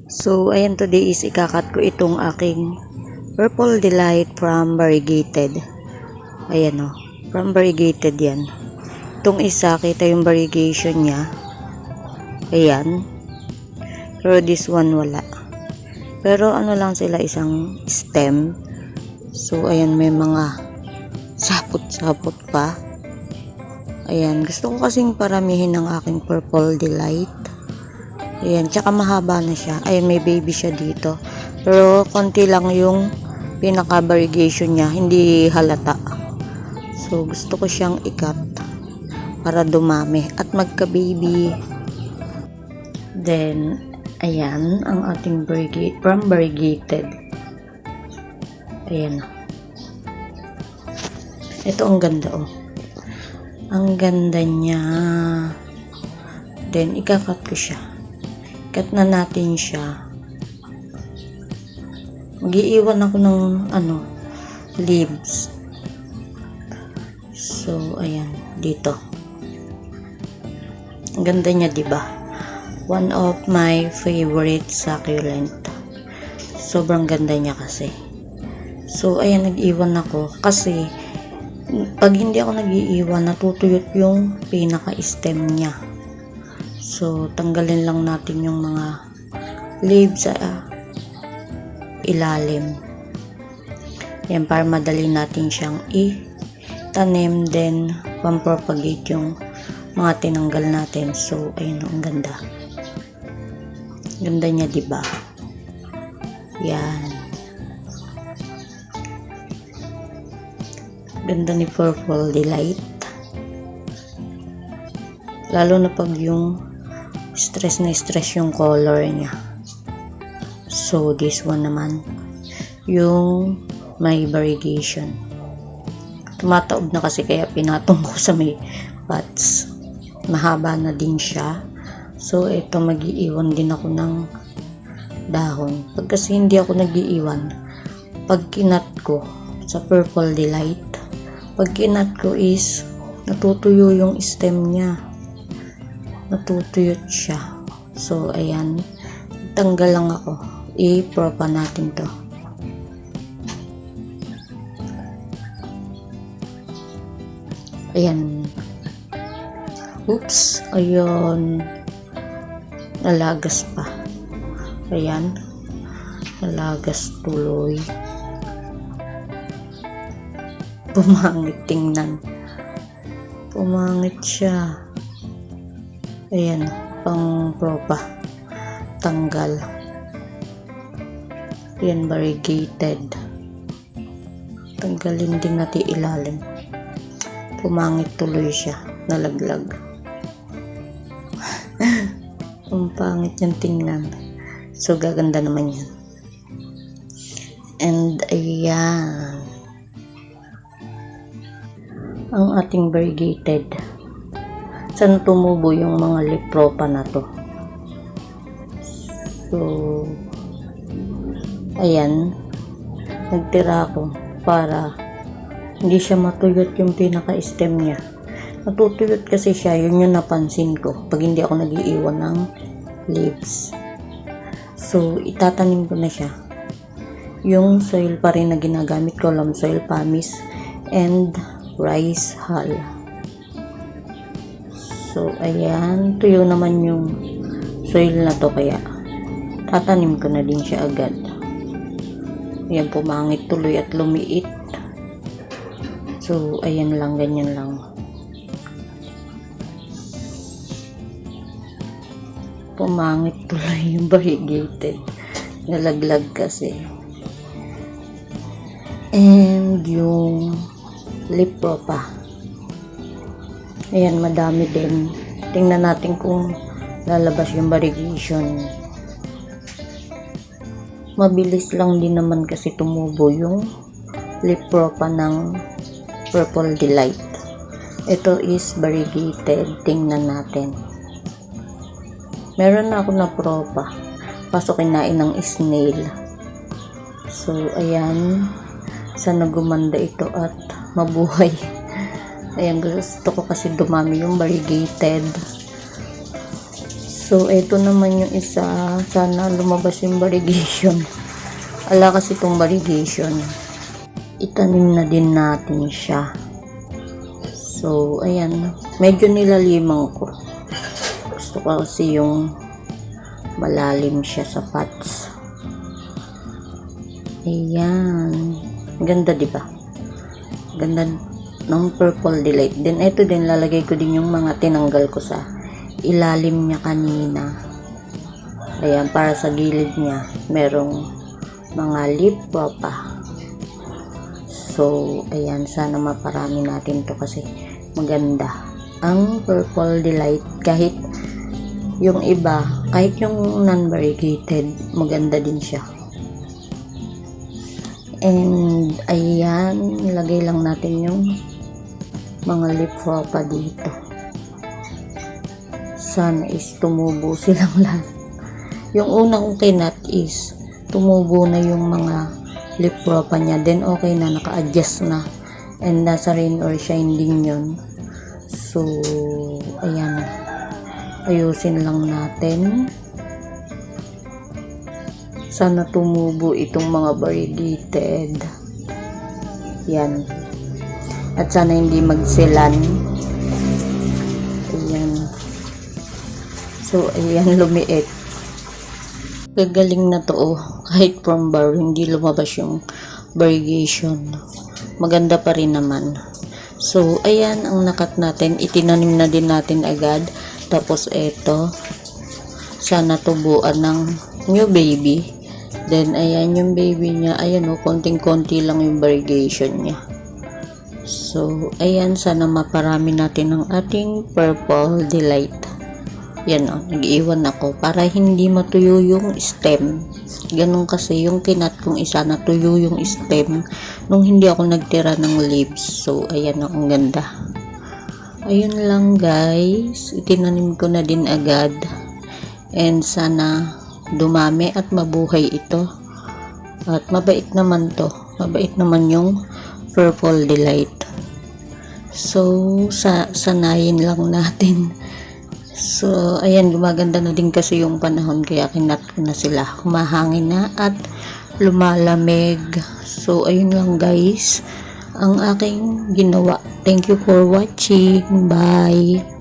So, ayan, today is ikakat ko itong aking Purple Delight from Variegated. Ayan o, from Variegated yan. Itong isa, kita yung variegation niya. Ayan. Pero this one wala. Pero ano lang sila, isang stem. So, ayan, may mga sapot-sapot pa. Ayan, gusto ko kasing paramihin ng aking Purple Delight. Ayan, tsaka mahaba na siya. Ayan, may baby siya dito. Pero konti lang yung pinaka-variegation niya, hindi halata. So, gusto ko siyang ikat para dumami at magka-baby. Then, ayan, ang ating from Variegated. Ayan. Ito ang ganda, oh. Ang ganda niya. Then, ikakat ko siya. Cut na natin siya. Mag-iiwan ako ng leaves. So, ayan, dito. Ang ganda niya, 'di ba? One of my favorite succulent. Sobrang ganda niya kasi. So, ayan, nag-iwan ako kasi pag hindi ako nag-iiwan, natutuyot yung pinaka-stem niya. So, tanggalin lang natin yung mga leaves sa ilalim. Yan, para madali natin siyang itanim, then pampropagate yung mga tinanggal natin. So, ayun, ang ganda. Ganda niya, diba? Yan. Ganda ni Purple Delight. Lalo na pag yung stress na stress yung color niya. So, this one naman, yung may variegation. Tumataob na kasi kaya pinatong ko sa may pots. Mahaba na din siya. So, ito, mag-iiwan din ako ng dahon. Pag kasi hindi ako nag-iiwan, pag kinat ko sa Purple Delight, pag kinat ko is natutuyo yung stem niya. Natutuyot siya. So, ayan. Tanggal lang ako. I-propa natin to. Ayan. Oops. Ayun. Nalagas pa. Ayan. Nalagas tuloy. Pumangit tingnan. Pumangit siya. Ayan, pang propa. Tanggal. Ayan, variegated. Tanggalin din natin ilalim. Pumangit tuloy siya. Nalaglag. Ang pangit niyang tingnan. So, gaganda naman yan. And, ayan. Ang ating variegated. Saan tumubo yung mga leaf propa na to? So, ayan, nagtira ako para hindi siya matuyot yung pinaka-stem niya. Natutuyot kasi siya, yun yung napansin ko pag hindi ako nag-iiwan ng leaves. So, itatanim ko na siya. Yung soil pa rin na ginagamit ko, loam soil, pumice, and rice hull. So, ayan, tuyo naman yung soil na to, kaya tatanim ko na din siya agad. Ayan, pumangit tuloy at lumiit. So, ayan lang, ganyan lang. Pumangit tuloy yung variegated. Nalaglag kasi. And yung leaf propa. Ayan, madami din. Tingnan natin kung lalabas yung variegation. Mabilis lang din naman kasi tumubo yung leaf propa ng Purple Delight. Ito is variegated. Tingnan natin. Meron na ako na propa. Pasok kinain ng snail. So, ayan. Sana gumanda ito at mabuhay. Ayan, gusto ko kasi dumami yung variegated. So, eto naman yung isa. Sana lumabas yung variegation. Ala kasi itong variegation. Itanim na din natin siya. So, ayan. Medyo nilalimang ko. Gusto ko kasi yung malalim siya sa pots. Ayan. Ganda, diba? Ganda ng Purple Delight. Then, ito din, lalagay ko din yung mga tinanggal ko sa ilalim niya kanina. Ayan, para sa gilid niya, merong mga lip pa. So, ayan, sana maparami natin to kasi maganda. Ang Purple Delight, kahit yung iba, kahit yung non-variegated, maganda din siya. And, ayan, nilagay lang natin yung mga lip pa dito. Sana is tumubo silang lahat. Yung una kong kinat is tumubo na yung mga lip pa niya. Then, okay na, naka-adjust na. And, nasa rain or shine din yun. So, ayan. Ayusin lang natin. Sana tumubo itong mga variegated. Yan. At sana hindi magsilan. Ayan. So, ayan, lumiit. Gagaling na to, oh. Kahit from bar, hindi lumabas yung variegation. Maganda pa rin naman. So, ayan, ang nakat natin. Itinanim na din natin agad. Tapos, eto. Sana tubuan ng new baby. Then, ayan yung baby niya. Ayan o, konting-konti lang yung variegation niya. So, ayan, sana maparami natin ng ating Purple Delight. Yan o, nag-iwan ako para hindi matuyo yung stem. Ganun kasi yung kinat kong isa, natuyo yung stem nung hindi ako nagtira ng leaves. So, ayan o, ang ganda. Ayun lang guys, itinanim ko na din agad. And sana dumami at mabuhay ito. At mabait naman to. Mabait naman yung Purple Delight. So, sanayin lang natin. So, ayan, gumaganda na din kasi yung panahon kaya kinat ko na sila. Humahangin na at lumalamig. So, ayun lang guys ang aking ginawa. Thank you for watching. Bye!